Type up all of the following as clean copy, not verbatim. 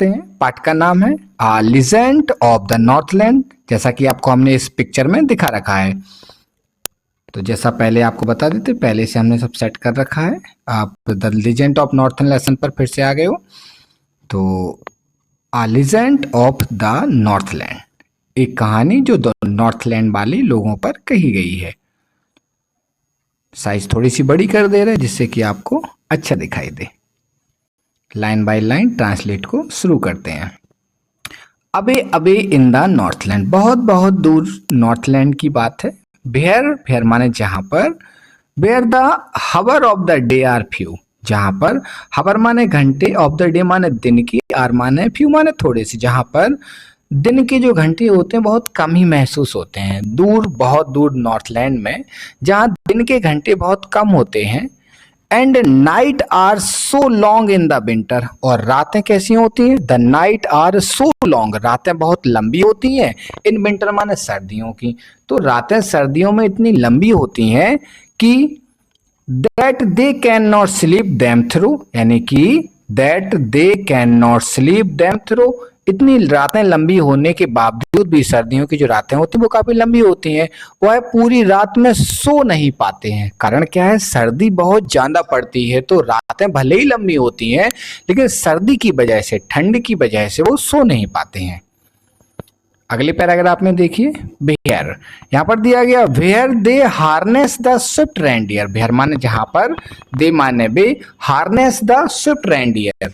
सकते हैं। पाठ का नाम है लीजेंड ऑफ द नॉर्थलैंड, जैसा कि आपको हमने इस पिक्चर में दिखा रखा है। तो जैसा पहले आपको बता देते, पहले से हमने सब सेट कर रखा है। आप the legend of Northland lesson पर फिर से आ गए हो। तो लीजेंड ऑफ द नॉर्थलैंड, एक कहानी जो नॉर्थलैंड वाले लोगों पर कही गई है। साइज थोड़ी सी बड़ी कर दे रहे हैं जिससे कि आपको अच्छा दिखाई दे। लाइन बाय लाइन ट्रांसलेट को शुरू करते हैं। अबे अबे इन द नॉर्थलैंड, बहुत बहुत दूर नॉर्थलैंड की बात है। वेयर, वेयर माने जहां पर, where the hour of the day are few, जहां पर हावर माने घंटे, ऑफ द डे माने दिन की, आर माने फ्यू माने थोड़े से, जहां पर दिन के जो घंटे होते हैं बहुत कम ही महसूस होते हैं। दूर, बहुत दूर नॉर्थलैंड में जहां दिन के घंटे बहुत कम होते हैं। And night are so long in the winter, और रातें कैसी होती हैं? The night are so long, रातें बहुत लंबी होती हैं। इन विंटर माने सर्दियों की, तो रातें सर्दियों में इतनी लंबी होती हैं कि that they can not sleep them through, यानी कि that they can not sleep them through, इतनी रातें लंबी होने के बावजूद भी सर्दियों की जो रातें होती हैं वो काफी लंबी होती हैं, वह पूरी रात में सो नहीं पाते हैं। कारण क्या है? सर्दी बहुत ज्यादा पड़ती है, तो रातें भले ही लंबी होती हैं लेकिन सर्दी की वजह से, ठंड की वजह से वो सो नहीं पाते हैं। अगले पैराग्राफ में देखिए, वेयर, यहाँ पर दिया गया where they harness the swift reindeer. Where माने जहां पर, दे माने वे, harness the swift reindeer,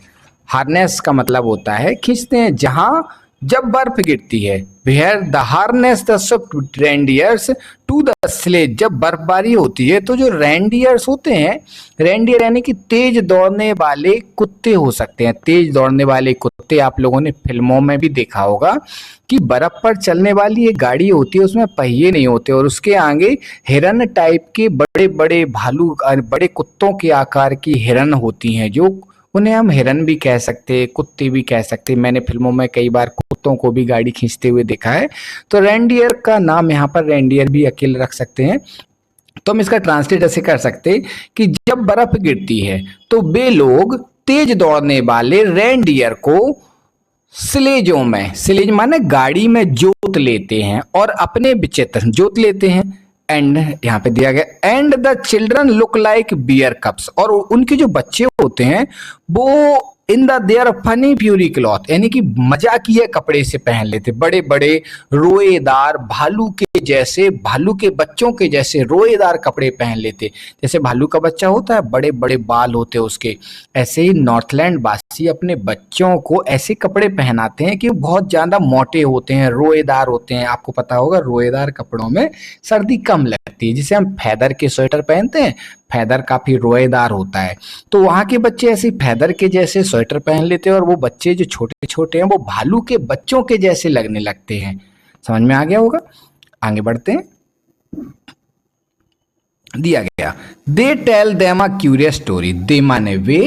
harness का मतलब होता है खींचते हैं, जहां जब बर्फ गिरती है। Where the harness the swift reindeers to the sledge, जब बर्फबारी होती है तो जो रेंडियर्स होते हैं, रेंडियर यानी कि तेज दौड़ने वाले कुत्ते हो सकते हैं। तेज दौड़ने वाले कुत्ते आप लोगों ने फिल्मों में भी देखा होगा कि बर्फ पर चलने वाली एक गाड़ी होती है, उसमें पहिए नहीं होते और उसके आगे हिरन टाइप के बड़े बड़े भालू, बड़े कुत्तों के आकार की हिरन होती हैं, जो उन्हें हम हिरन भी कह सकते, कुत्ते भी कह सकते। मैंने फिल्मों में कई बार कुत्तों को भी गाड़ी खींचते हुए देखा है। तो रेंडियर का नाम यहाँ पर रेंडियर भी अकेले रख सकते हैं। तो हम इसका ट्रांसलेट ऐसे कर सकते कि जब बर्फ गिरती है तो वे लोग तेज दौड़ने वाले रेंडियर को स्लेजों में, स्लेज माने गाड़ी में जोत लेते हैं और अपने विचित्र जोत लेते हैं। एंड यहाँ पे दिया गया, and the children look like bear cubs, और उनके जो बच्चे होते हैं वो in the their funny furry cloth, यानी कि मजाकिया कपड़े से पहन लेते, बड़े बड़े रोएदार भालू के जैसे, भालू के बच्चों के जैसे रोएदार कपड़े पहन लेते। जैसे भालू का बच्चा होता है, बड़े बड़े बाल होते हैं उसके, ऐसे ही नॉर्थलैंड वासी अपने बच्चों को ऐसे कपड़े पहनाते हैं कि वो बहुत ज्यादा मोटे होते हैं, रोएदार होते हैं। आपको पता होगा रोएदार कपड़ों में सर्दी कम लगती है। जिसे हम फैदर के स्वेटर पहनते हैं, फैदर काफी रोएदार होता है, तो वहां के बच्चे ऐसे फैदर के जैसे स्वेटर पहन लेते हैं और वो बच्चे जो छोटे छोटे हैं वो भालू के बच्चों के जैसे लगने लगते हैं। समझ में आ गया होगा? आगे बढ़ते हैं। दिया गया, they tell them a curious story, they माने वे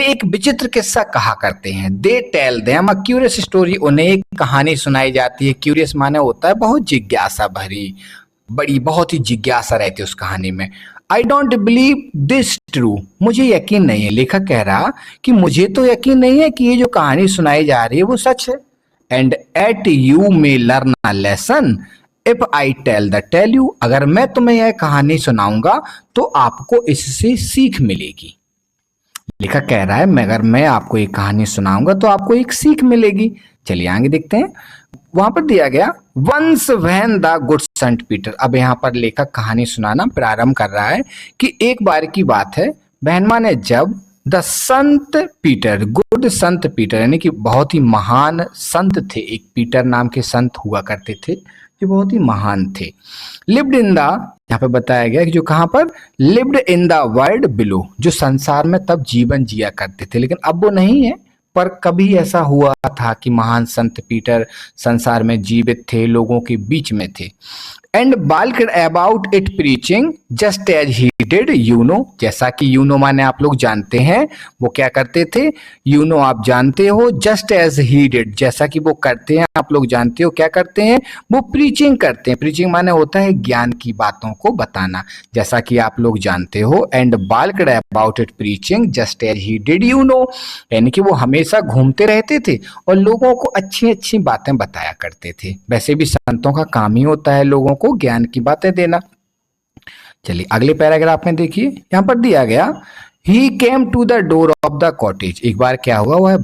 एक विचित्र किस्सा कहा करते हैं। They tell them a curious story, उन्हें एक कहानी सुनाई जाती है। क्यूरियस माने होता है बहुत जिज्ञासा भरी, बड़ी बहुत ही जिज्ञासा रहती है उस कहानी में। I don't believe this true, मुझे यकीन नहीं है, लेखक कह रहा कि मुझे तो यकीन नहीं है कि ये जो कहानी सुनाई जा रही है वो सच है। And at you may learn a lesson if I tell you, अगर मैं तुम्हें यह कहानी सुनाऊंगा तो आपको इससे सीख मिलेगी। लेखक कह रहा है अगर मैं आपको एक कहानी सुनाऊंगा तो आपको एक सीख मिलेगी। चलिए आगे देखते हैं। वहां पर दिया गया, once when the good Sant Peter, अब यहाँ पर लेखक कहानी सुनाना प्रारंभ कर रहा है कि एक बार की बात है, बहनवा ने जब the Sant Peter, good Sant Peter यानी कि बहुत ही महान संत थे, एक पीटर नाम के संत हुआ करते थे जो बहुत ही महान थे। लिव्ड इन द, यहाँ पे बताया गया कि जो कहाँ पर, lived in the world below, जो संसार में तब जीवन जिया करते थे, लेकिन अब वो नहीं है। पर कभी ऐसा हुआ था कि महान संत पीटर संसार में जीवित थे, लोगों के बीच में थे। And balked about it preaching just as he did you know, जैसा कि यूनो माने आप लोग जानते हैं, वो क्या करते थे, यूनो आप जानते हो, जस्ट एज ही डिड जैसा कि वो करते हैं, आप लोग जानते हो क्या करते हैं, वो प्रीचिंग करते हैं। प्रीचिंग माने होता है ज्ञान की बातों को बताना, जैसा कि आप लोग जानते हो। And balked about it preaching just as he did you know, यानी कि वो हमेशा घूमते रहते थे और लोगों को अच्छी अच्छी बातें बताया करते थे। वैसे भी संतों का काम ही होता है लोगों को ज्ञान की बातें देना। चलिए अगले पैराग्राफ में देखिए, यहाँ पर दिया गया he came to the door of the cottage. एक बार क्या हुआ, वह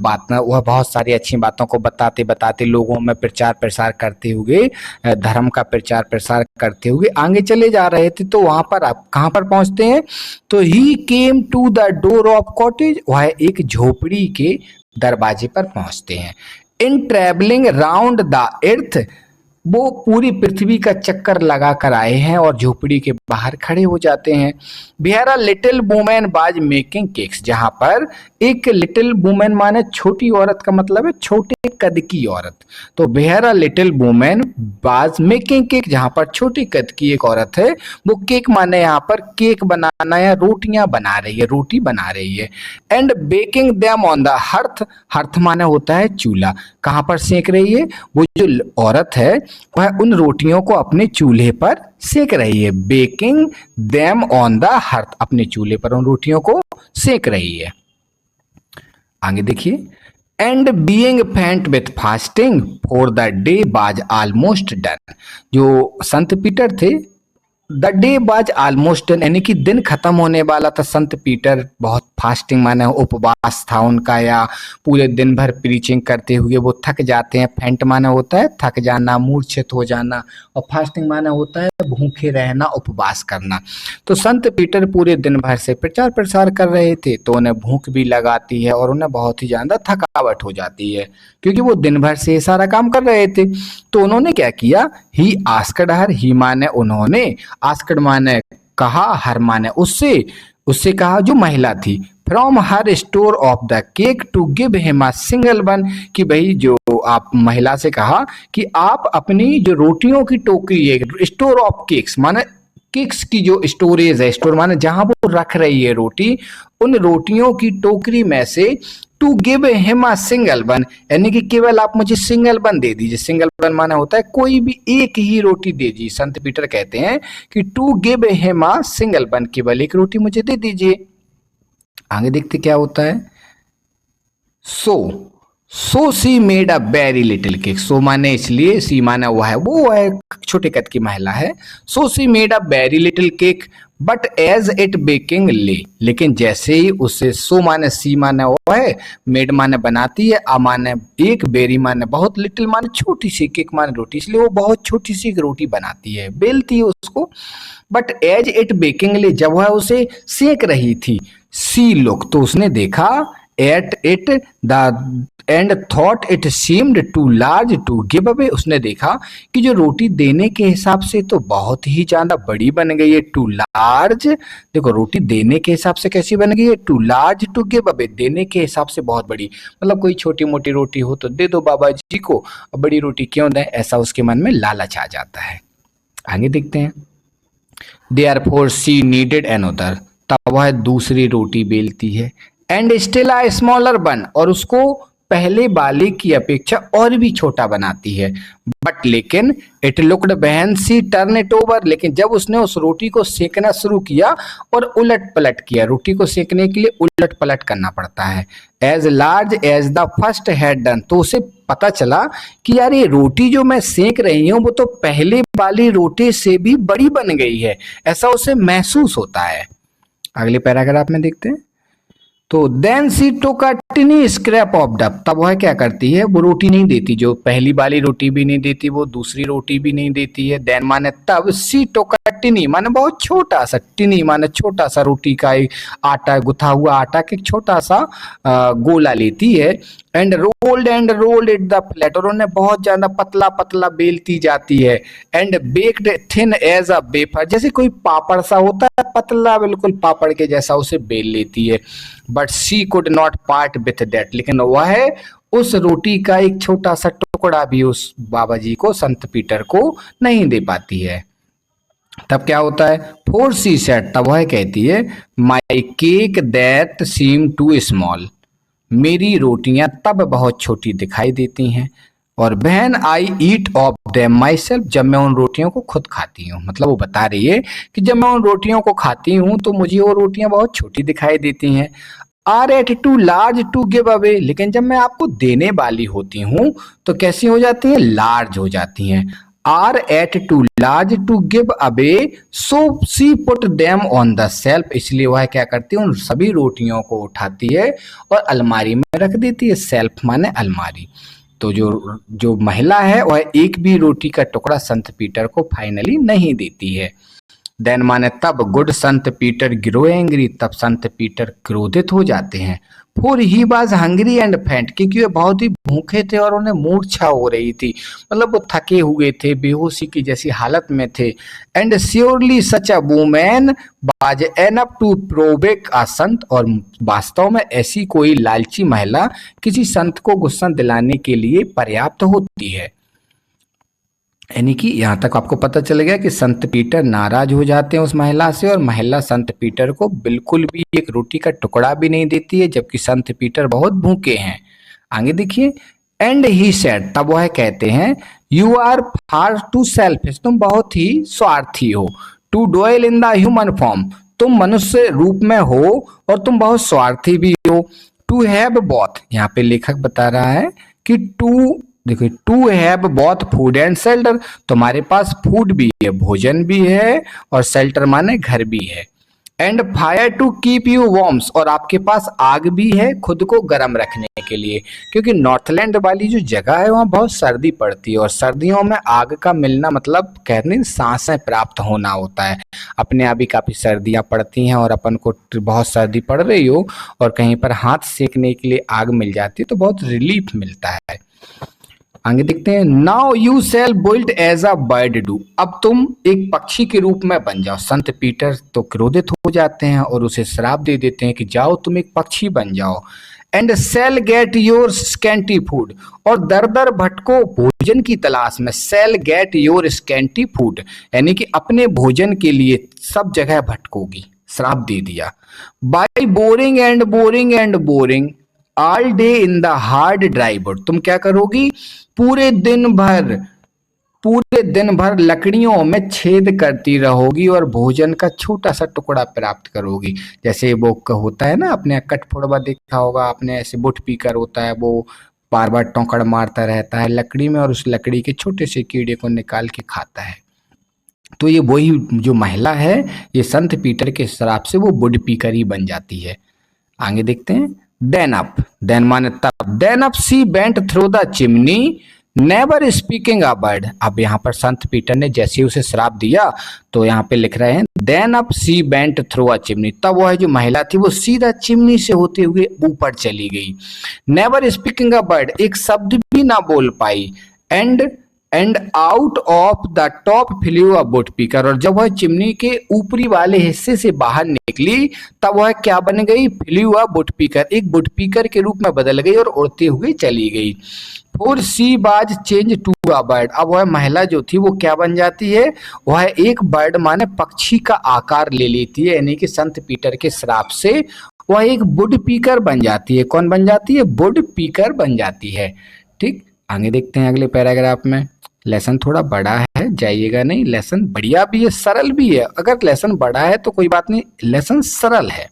बहुत सारी अच्छी बातों को बताते बताते लोगों में प्रचार प्रसार करते हुए, धर्म का प्रचार प्रसार करते हुए आगे चले जा रहे थे। तो वहां पर आप कहाँ पर पहुंचते हैं, तो he came to the door of cottage, वह एक झोपड़ी के दरवाजे पर पहुंचते हैं। In travelling round the earth, वो पूरी पृथ्वी का चक्कर लगा कर आए हैं और झोपड़ी के बाहर खड़े हो जाते हैं। बिहारा लिटिल वुमेन बाज मेकिंग केक्स, जहां पर एक लिटिल वुमेन माने छोटी औरत का मतलब है छोटे कद की औरत। तो बिहारा लिटिल वुमेन बाज मेकिंग केक, जहां पर छोटी कद की एक औरत है, वो केक माने यहाँ पर केक बनाना या रोटियां बना रही है, रोटी बना रही है। And baking them on the hearth, hearth माने होता है चूल्हा, कहाँ पर सेक रही है, वो जो औरत है वह उन रोटियों को अपने चूल्हे पर सेक रही है। Baking them on the hearth, अपने चूल्हे पर उन रोटियों को सेक रही है। आगे देखिए, एंड बीइंग फेंट with fasting for the day was almost done, जो संत पीटर थे, the day was almost done, यानी कि दिन खत्म होने वाला था। संत पीटर बहुत फास्टिंग माने उपवास था उनका, या पूरे दिन भर प्रीचिंग करते हुए वो थक जाते हैं। फेंट माने होता है थक जाना, मूर्छित हो जाना, और फास्टिंग माने होता है भूखे रहना, उपवास करना। तो संत पीटर पूरे दिन भर से प्रचार प्रसार कर रहे थे, तो उन्हें भूख भी लगाती है और उन्हें बहुत ही ज्यादा थकावट हो जाती है, क्योंकि वो दिन भर से सारा काम कर रहे थे। तो उन्होंने क्या किया, ही आस्क्ड हर, ही माने उन्होंने, आस्क्ड माने कहा, हर माने उससे, उससे कहा जो महिला थी, from her store of the cake to give him a single one, कि भाई जो आप महिला से कहा कि आप अपनी जो रोटियों की टोकरी है, स्टोर ऑफ केक्स माने केक्स की जो स्टोरेज है, स्टोर माने जहां वो रख रही है रोटी, उन रोटियों की टोकरी में से to give him a single one, यानी कि केवल आप मुझे सिंगल वन दे दीजिए। सिंगल वन माना होता है कोई भी एक ही रोटी दे दीजिए। संत पीटर कहते हैं कि to give him a single one, केवल एक रोटी मुझे दे दीजिए। आगे देखते क्या होता है, so she made a very little cake, so माने इसलिए, सी माने वो है छोटे कद की महिला है। So she made a very little cake but as it baking ले, लेकिन जैसे ही उसे, सो माने सी माने वो है, मेड माने बनाती है, आ माने एक, बेरी माने बहुत, लिटिल माने छोटी सी, केक माने रोटी, इसलिए वो बहुत छोटी सी एक रोटी बनाती है, बेलती है उसको। बट एज इट बेकिंग ले, जब वह उसे सेक रही थी, सी लुक, तो उसने देखा, at it the and thought it seemed too large to give away, उसने देखा कि जो रोटी देने के हिसाब से तो बहुत ही ज्यादा बड़ी बन गई है, टू लार्ज, देखो रोटी देने के हिसाब से कैसी बन गई है, too large to give away, देने के हिसाब से बहुत बड़ी, मतलब कोई छोटी मोटी रोटी हो तो दे दो बाबा जी को, बड़ी रोटी क्यों दें, ऐसा उसके मन में लालच आ जाता है। आगे देखते हैं, देयरफॉर शी नीडेड अनदर, तब वह दूसरी रोटी बेलती है, एंड स्टिल अ स्मॉलर बन, और उसको पहले वाले की अपेक्षा और भी छोटा बनाती है। बट लेकिन it looked when she turn it over, लेकिन जब उसने उस रोटी को सेकना शुरू किया और उलट पलट किया, रोटी को सेकने के लिए उलट पलट करना पड़ता है, as large as the first had done, तो उसे पता चला कि यार ये रोटी जो मैं सेक रही हूँ वो तो पहले वाली रोटी से भी बड़ी बन गई है, ऐसा उसे महसूस होता है। अगले पैराग्राफ में देखते हैं, तो then she took a tiny scrap of dough, तब वह क्या करती है, वो रोटी नहीं देती, जो पहली वाली रोटी भी नहीं देती, वो दूसरी रोटी भी नहीं देती है। देन माने तब, सी टुक अ टिनी माने बहुत छोटा सा, टिनी माने छोटा सा रोटी का एक आटा, गुथा हुआ आटा के छोटा सा गोला लेती है, and rolled it the flat, और उन्हें बहुत ज्यादा पतला पतला बेलती जाती है, and baked thin as a wafer, जैसे कोई पापड़ सा होता है, पतला बिल्कुल पापड़ के जैसा उसे बेल लेती है। But she could not part with that, लेकिन वह उस रोटी का एक छोटा सा टुकड़ा भी उस बाबा जी को, संत पीटर को नहीं दे पाती है। तब क्या होता है, फोर सी सेड, तब वह कहती है my cake that seem too small, मेरी रोटियां तब बहुत छोटी दिखाई देती हैं। और when I eat of them myself, जब मैं उन रोटियों को खुद खाती हूँ, मतलब वो बता रही है कि जब मैं उन रोटियों को खाती हूँ तो मुझे वो रोटियां बहुत छोटी दिखाई देती हैं। Are at too large to give away, लेकिन जब मैं आपको देने वाली होती हूँ तो कैसी हो जाती हैं, लार्ज हो जाती हैं। Are at too large to give away, so she put them on the shelf, इसलिए वह क्या करती है, उन सभी रोटियों को उठाती है और अलमारी में रख देती है। सेल्फ माने अलमारी। तो जो जो महिला है वह एक भी रोटी का टुकड़ा संत पीटर को फाइनली नहीं देती है। देन माने तब गुड संत पीटर ग्रो एंग्री, तब संत पीटर क्रोधित हो जाते हैं। For he was hungry and faint, क्योंकि वे बहुत ही भूखे थे और उन्हें मूर्छा हो रही थी, मतलब वो थके हुए थे, बेहोशी की जैसी हालत में थे। And surely such a women was enough to provoke a saint, और वास्तव में ऐसी कोई लालची महिला किसी संत को गुस्सा दिलाने के लिए पर्याप्त होती है। यानी कि यहाँ तक आपको पता चल गया कि संत पीटर नाराज हो जाते हैं उस महिला से, और महिला संत पीटर को बिल्कुल भी एक रोटी का टुकड़ा भी नहीं देती है, जबकि संत पीटर बहुत भूखे हैं। आगे देखिए, एंड ही सेड, तब वह कहते हैं you are far too selfish, तुम बहुत ही स्वार्थी हो, to dwell in the human form, तुम मनुष्य रूप में हो और तुम बहुत स्वार्थी भी हो। टू हैव बोथ, यहाँ पे लेखक बता रहा है कि टू, देखिए to have both food and shelter, तुम्हारे पास फूड भी है, भोजन भी है, और शेल्टर माने घर भी है। And fire to keep you warms, और आपके पास आग भी है खुद को गर्म रखने के लिए, क्योंकि नॉर्थलैंड वाली जो जगह है वहाँ बहुत सर्दी पड़ती है, और सर्दियों में आग का मिलना मतलब कहते हैं सांसें प्राप्त होना होता है। अपने आप ही काफ़ी सर्दियाँ पड़ती हैं और अपन को बहुत सर्दी पड़ रही हो और कहीं पर हाथ सेकने के लिए आग मिल जाती है तो बहुत रिलीफ मिलता है। आगे देखते हैं, now you shall build as a bird do, अब तुम एक पक्षी के रूप में बन जाओ। संत पीटर तो क्रोधित हो जाते हैं और उसे श्राप दे देते हैं कि जाओ तुम एक पक्षी बन जाओ। And shall get your scanty food, और दर दर भटको भोजन की तलाश में। Shall get your scanty food, यानी कि अपने भोजन के लिए सब जगह भटकोगी, श्राप दे दिया। By boring and boring and boring all day in the hard dry would, तुम क्या करोगी, पूरे दिन भर लकड़ियों में छेद करती रहोगी और भोजन का छोटा सा टुकड़ा प्राप्त करोगी। जैसे वो होता है ना, अपने कठफोड़वा देखा होगा आपने, ऐसे बुट पीकर होता है, वो बार बार टोकड़ मारता रहता है लकड़ी में और उस लकड़ी के छोटे से कीड़े को निकाल के खाता है। तो ये वही जो महिला है, ये संत पीटर के श्राप से वो वुड पीकर ही बन जाती है। आगे देखते हैं, देन अप, देन माने तब, then up she went through the chimney never speaking a word. अब यहाँ पर संत पीटर ने जैसे ही उसे श्राप दिया तो यहाँ पे लिख रहे हैं then up she went through a chimney, तब वह जो महिला थी वो सीधा चिमनी से होते हुए ऊपर चली गई। नेवर स्पीकिंग अ वर्ड, एक शब्द भी ना बोल पाई। And out of the top flew a woodpecker, और जब वह चिमनी के ऊपरी वाले हिस्से से बाहर निकली तब वह क्या बन गई, फ्लू अ वुड पीकर, एक वुड पीकर के रूप में बदल गई और उड़ते हुए चली गई। फोर सी बाज चेंज टू अ बर्ड, अब वह महिला जो थी वो क्या बन जाती है, वह एक बर्ड माने पक्षी का आकार ले लेती है, यानी कि संत पीटर के श्राप से वह एक वुड पीकर बन जाती है। कौन बन जाती है, वुड पीकर बन जाती है। ठीक, आगे देखते हैं अगले पैराग्राफ में। लेसन थोड़ा बड़ा है, जाइएगा नहीं, लेसन बढ़िया भी है, सरल भी है। अगर लेसन बड़ा है तो कोई बात नहीं, लेसन सरल है।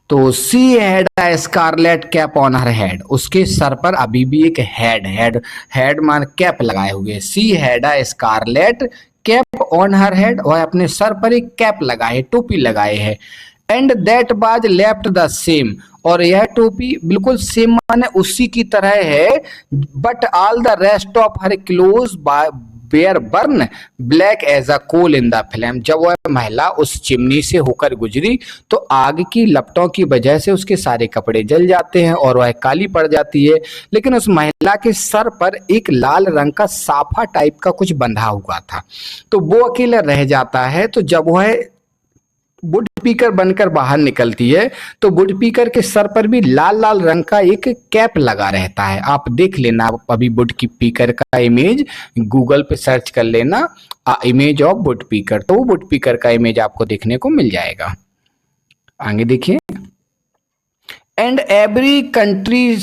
तो she had a scarlet cap on her head, उसके सर पर अभी भी एक हेड मान कैप लगाए हुए। She had a scarlet cap on her head, वह अपने सर पर एक कैप लगाए, टोपी लगाए है। एंड दैट बाज लेफ्ट द सेम, और यह टोपी बिल्कुल सेम माने उसी की तरह है। But all the rest of her clothes were burn black as a coal in the flame, जब वह महिला उस चिमनी से होकर गुजरी तो आग की लपटों की वजह से उसके सारे कपड़े जल जाते हैं और वह काली पड़ जाती है। लेकिन उस महिला के सर पर एक लाल रंग का साफा टाइप का कुछ बंधा हुआ था, तो वो अकेला रह जाता है। तो जब वह वुड पीकर बनकर बाहर निकलती है तो वुड पीकर के सर पर भी लाल लाल रंग का एक कैप लगा रहता है। आप देख लेना, अभी वुड की पीकर का इमेज गूगल पे सर्च कर लेना, इमेज ऑफ वुड पीकर, तो वुड पीकर का इमेज आपको देखने को मिल जाएगा। आगे देखिए, and every country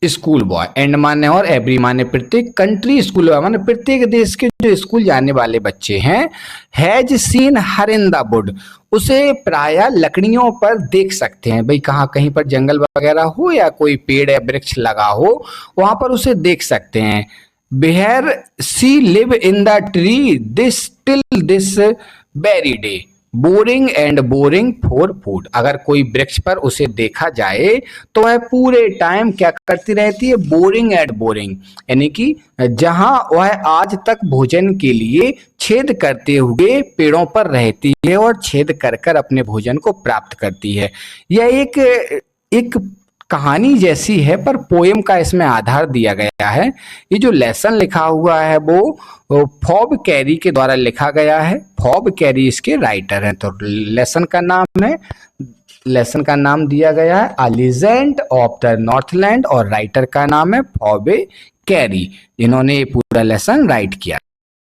school boy, and माने और एवरी माने प्रत्येक, कंट्री स्कूल बॉय माने प्रत्येक देश के जो स्कूल जाने वाले बच्चे हैं, has seen her in the wood, उसे प्राय लकड़ियों पर देख सकते हैं। भाई कहाँ, कहीं पर जंगल वगैरह हो या कोई पेड़ या वृक्ष लगा हो, वहां पर उसे देख सकते हैं। Where she live in the tree this till this very day, boring and boring for food, अगर कोई वृक्ष पर उसे देखा जाए तो वह पूरे टाइम क्या करती रहती है, बोरिंग एंड बोरिंग, यानी कि जहां वह आज तक भोजन के लिए छेद करते हुए पेड़ों पर रहती है और छेद कर कर अपने भोजन को प्राप्त करती है। यह एक कहानी जैसी है, पर पोएम का इसमें आधार दिया गया है। ये जो लेसन लिखा हुआ है वो फॉब कैरी के द्वारा लिखा गया है। फॉब कैरी इसके राइटर हैं। तो लेसन का नाम दिया गया है अ लीजेंड ऑफ द नॉर्थलैंड और राइटर का नाम है फॉब कैरी, जिन्होंने ये पूरा लेसन राइट किया।